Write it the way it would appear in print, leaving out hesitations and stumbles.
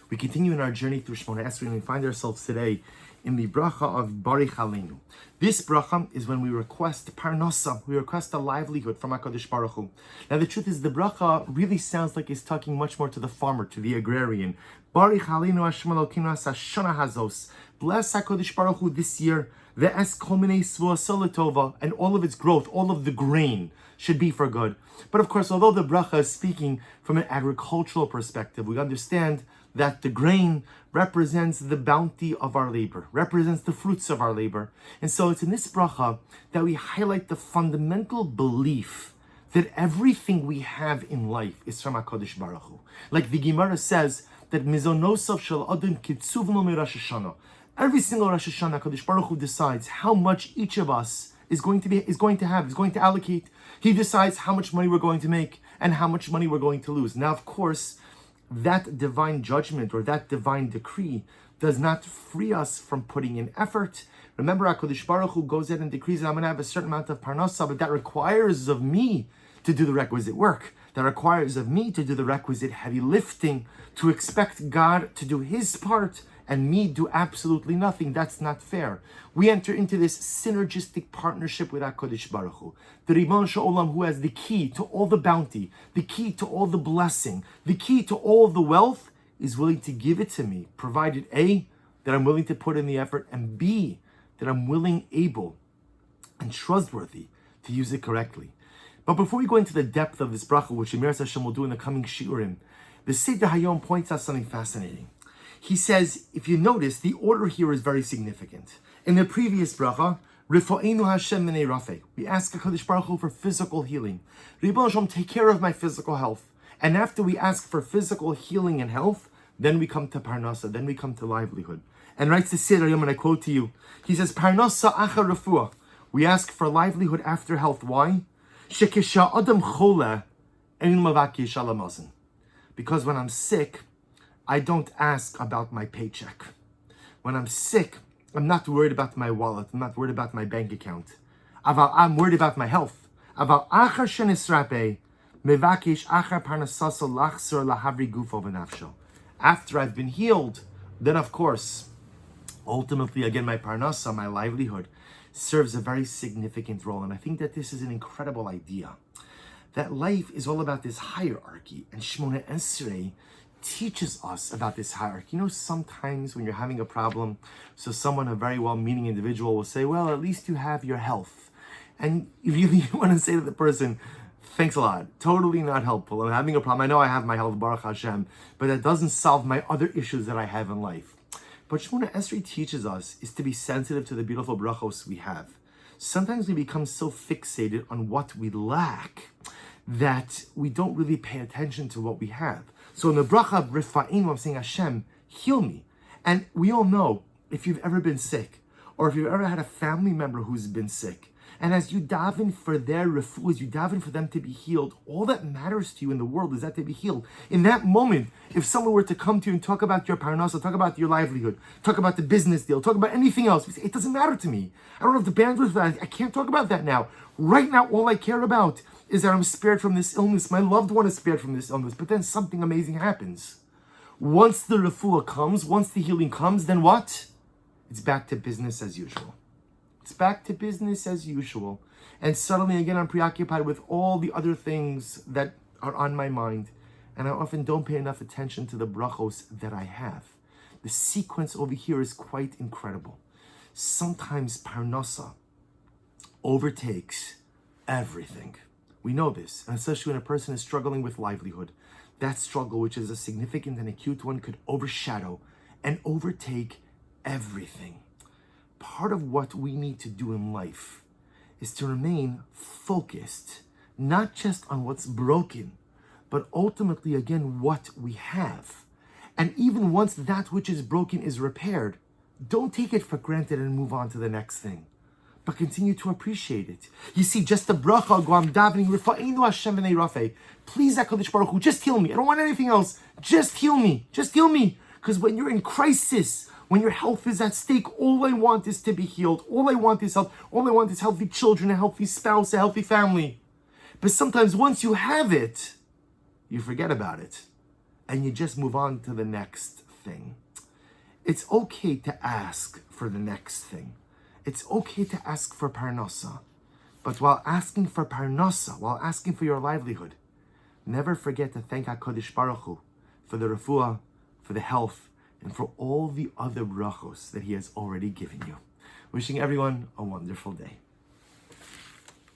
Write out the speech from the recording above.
We continue in our journey through Shemona Esrei, and we find ourselves today in the bracha of Barech Aleynu. This bracha is when we request parnasa, we request a livelihood from HaKadosh Baruch Hu. Now the truth is, the bracha really sounds like it's talking much more to the farmer, to the agrarian. Barech Aleynu Hashem Elokeinu hashana hazos. Bless HaKadosh Baruch Hu this year, ve'es kol minei svua tova, and all of its growth, all of the grain should be for good. But of course, although the bracha is speaking from an agricultural perspective, we understand that the grain represents the bounty of our labor, represents the fruits of our labor. And so it's in this bracha that we highlight the fundamental belief that everything we have in life is from HaKadosh Baruch Hu. Like the Gemara says, that mizonosov shel adam kitzuvno mi Rosh Hashanah. Every single Rosh Hashanah, HaKadosh Baruch Hu decides how much each of us is going to allocate. He decides how much money we're going to make and how much money we're going to lose. Now, of course, that divine judgment or that divine decree does not free us from putting in effort. Remember, HaKadosh Baruch Hu goes ahead and decrees that I'm going to have a certain amount of parnasa, but that requires of me to do the requisite work. That requires of me to do the requisite heavy lifting, to expect God to do His part and me do absolutely nothing. That's not fair. We enter into this synergistic partnership with HaKadosh Baruch Hu, the Ribbon Shalom, who has the key to all the bounty, the key to all the blessing, the key to all the wealth, is willing to give it to me, provided A, that I'm willing to put in the effort, and B, that I'm willing, able, and trustworthy to use it correctly. But before we go into the depth of this bracha, which Emir Hashem will do in the coming shiurim, the Seder Hayom points out something fascinating. He says, if you notice, the order here is very significant. In the previous bracha, Rifa'inu Hashem Minei Rafeh, we ask HaKadosh Baruch Hu for physical healing. Ribbon Shalom, take care of my physical health. And after we ask for physical healing and health, then we come to Parnasa, then we come to livelihood. And writes the Seder Hayom, and I quote to you, he says, Parnasa achar refuah. We ask for livelihood after health. Why? Shekisha adam chole ein mavakish alamazon. Because when I'm sick, I don't ask about my paycheck. When I'm sick, I'm not worried about my wallet. I'm not worried about my bank account. I'm worried about my health. Aval achar shenisrape mevakish achar parnasaso lachzor lahavri gufo v'nafsho. After I've been healed, then of course, ultimately again, my parnasa, my livelihood, serves a very significant role. And I think that this is an incredible idea. That life is all about this hierarchy. And Shemona Esrei teaches us about this hierarchy. You know, sometimes when you're having a problem, so someone, a very well-meaning individual, will say, well, at least you have your health. And you really want to say to the person, thanks a lot. Totally not helpful. I'm having a problem. I know I have my health, Baruch Hashem, but that doesn't solve my other issues that I have in life. But Shemona Esrei teaches us is to be sensitive to the beautiful brachos we have. Sometimes we become so fixated on what we lack that we don't really pay attention to what we have. So in the bracha of Rifa'inu, I'm saying, Hashem, heal me. And we all know, if you've ever been sick, or if you've ever had a family member who's been sick, and as you daven for their refuahs, you daven for them to be healed, all that matters to you in the world is that they be healed. In that moment, if someone were to come to you and talk about your parnasa, talk about your livelihood, talk about the business deal, talk about anything else, you say, it doesn't matter to me. I don't have the bandwidth for that. I can't talk about that now. Right now, all I care about is that I'm spared from this illness. My loved one is spared from this illness. But then something amazing happens. Once the refuah comes, once the healing comes, then what? It's back to business as usual. It's back to business as usual. And suddenly, again, I'm preoccupied with all the other things that are on my mind. And I often don't pay enough attention to the brachos that I have. The sequence over here is quite incredible. Sometimes parnasa overtakes everything. We know this, and especially when a person is struggling with livelihood. That struggle, which is a significant and acute one, could overshadow and overtake everything. Part of what we need to do in life is to remain focused, not just on what's broken, but ultimately, again, what we have. And even once that which is broken is repaired, don't take it for granted and move on to the next thing, but continue to appreciate it. You see, just the bracha, go, I'm davening, Rifa'inu Hashem Minei Rafeh. Please, HaKadosh Baruch Hu, just heal me. I don't want anything else. Just heal me. Just heal me. Because when you're in crisis, when your health is at stake, all I want is to be healed. All I want is health. All I want is healthy children, a healthy spouse, a healthy family. But sometimes once you have it, you forget about it. And you just move on to the next thing, it's okay to ask for the next thing. It's okay to ask for parnasa. But while asking for parnasa, while asking for your livelihood, never forget to thank HaKadosh Baruch Hu for the refuah, for the health, and for all the other brachos that He has already given you. Wishing everyone a wonderful day.